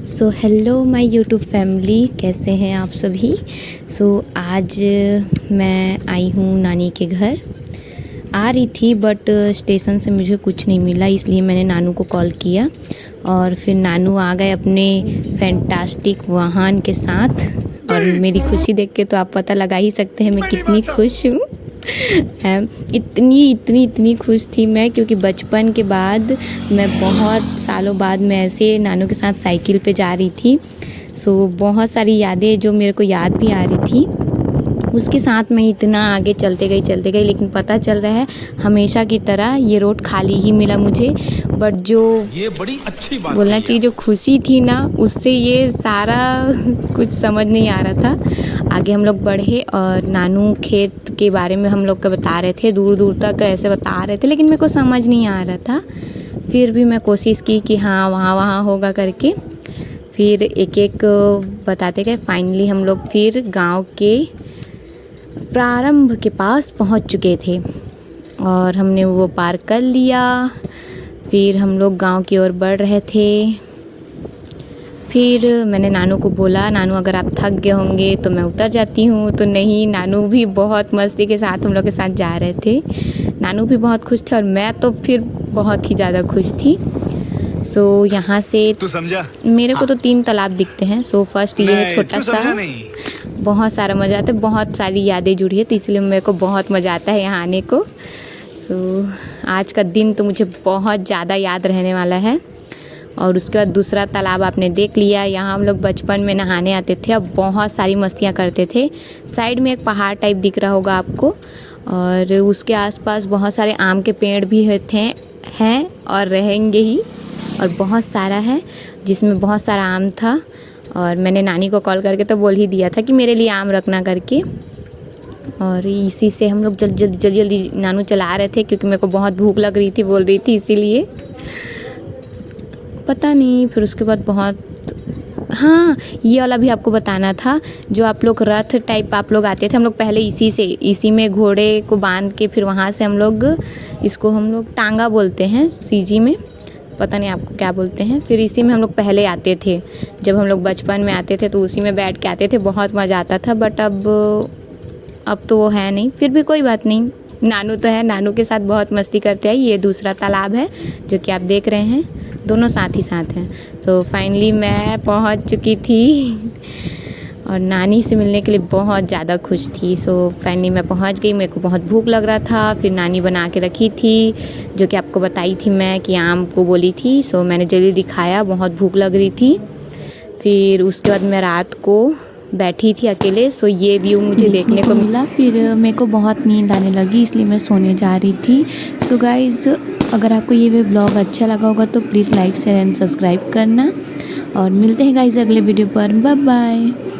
So hello my YouTube family, कैसे हैं आप सभी। आज मैं आई हूँ नानी के घर। आ रही थी बट स्टेशन से मुझे कुछ नहीं मिला, इसलिए मैंने नानू को कॉल किया और फिर नानू आ गए अपने फैंटास्टिक वाहन के साथ। और मेरी खुशी देख के तो आप पता लगा ही सकते हैं मैं कितनी खुश हूँ। इतनी खुश थी मैं, क्योंकि बचपन के बाद मैं बहुत सालों बाद मैं ऐसे नानू के साथ साइकिल पे जा रही थी। बहुत सारी यादें जो मेरे को याद भी आ रही थी, उसके साथ मैं इतना आगे चलते गई, लेकिन पता चल रहा है हमेशा की तरह ये रोड खाली ही मिला मुझे। बट जो ये बड़ी अच्छी बात बोलना चाहिए, जो खुशी थी ना, उससे ये सारा कुछ समझ नहीं आ रहा था। आगे हम लोग बढ़े और नानू खेत के बारे में हम लोग को बता रहे थे, दूर दूर तक ऐसे बता रहे थे, लेकिन मेरे को समझ नहीं आ रहा था। फिर भी मैं कोशिश की कि हाँ वहाँ होगा करके। फिर एक एक बताते गए। फाइनली हम लोग फिर गांव के प्रारंभ के पास पहुंच चुके थे और हमने वो पार कर लिया। फिर हम लोग गांव की ओर बढ़ रहे थे। फिर मैंने नानू को बोला, नानू अगर आप थक गए होंगे तो मैं उतर जाती हूँ। तो नहीं, नानू भी बहुत मस्ती के साथ हम लोग के साथ जा रहे थे। नानू भी बहुत खुश थे और मैं तो फिर बहुत ही ज़्यादा खुश थी। यहाँ से तू समझा? मेरे को तो 3 तालाब दिखते हैं। फर्स्ट ये है छोटा सा, बहुत सारा मज़ा आता है, बहुत सारी यादें जुड़ी है, तो इसलिए मेरे को बहुत मज़ा आता है यहाँ आने को। आज का दिन तो मुझे बहुत ज़्यादा याद रहने वाला है। और उसके बाद दूसरा तालाब आपने देख लिया। यहाँ हम लोग बचपन में नहाने आते थे, अब बहुत सारी मस्तियाँ करते थे। साइड में एक पहाड़ टाइप दिख रहा होगा आपको, और उसके आसपास बहुत सारे आम के पेड़ भी हैं और रहेंगे ही, और बहुत सारा है जिसमें बहुत सारा आम था। और मैंने नानी को कॉल करके तो बोल ही दिया था कि मेरे लिए आम रखना करके। और इसी से हम लोग जल्दी नानू चला रहे थे, क्योंकि मेरे को बहुत भूख लग रही थी, बोल रही थी, इसीलिए पता नहीं। फिर उसके बाद हाँ, ये वाला भी आपको बताना था। जो आप लोग रथ टाइप आप लोग आते थे, हम लोग पहले इसी में घोड़े को बांध के, फिर वहाँ से हम लोग टांगा बोलते हैं सीजी में, पता नहीं आपको क्या बोलते हैं। फिर इसी में हम लोग पहले आते थे, जब हम लोग बचपन में आते थे तो उसी में बैठ के आते थे, बहुत मज़ा आता था। बट अब तो वो है नहीं। फिर भी कोई बात नहीं, नानू तो है, नानू के साथ बहुत मस्ती करते हैं। ये दूसरा तालाब है जो कि आप देख रहे हैं, दोनों साथ ही साथ हैं। फाइनली मैं पहुंच चुकी थी और नानी से मिलने के लिए बहुत ज़्यादा खुश थी। फाइनली मैं पहुंच गई। मेरे को बहुत भूख लग रहा था। फिर नानी बना के रखी थी, जो कि आपको बताई थी मैं कि आम को बोली थी। मैंने जल्दी दिखाया, बहुत भूख लग रही थी। फिर उसके बाद मैं रात को बैठी थी अकेले। ये व्यू मुझे देखने को मिला। फिर मेरे को बहुत नींद आने लगी, इसलिए मैं सोने जा रही थी। गाइज़, अगर आपको ये व्लॉग अच्छा लगा होगा तो please like share and subscribe करना। और मिलते हैं गाइज़ अगले वीडियो पर। Bye bye.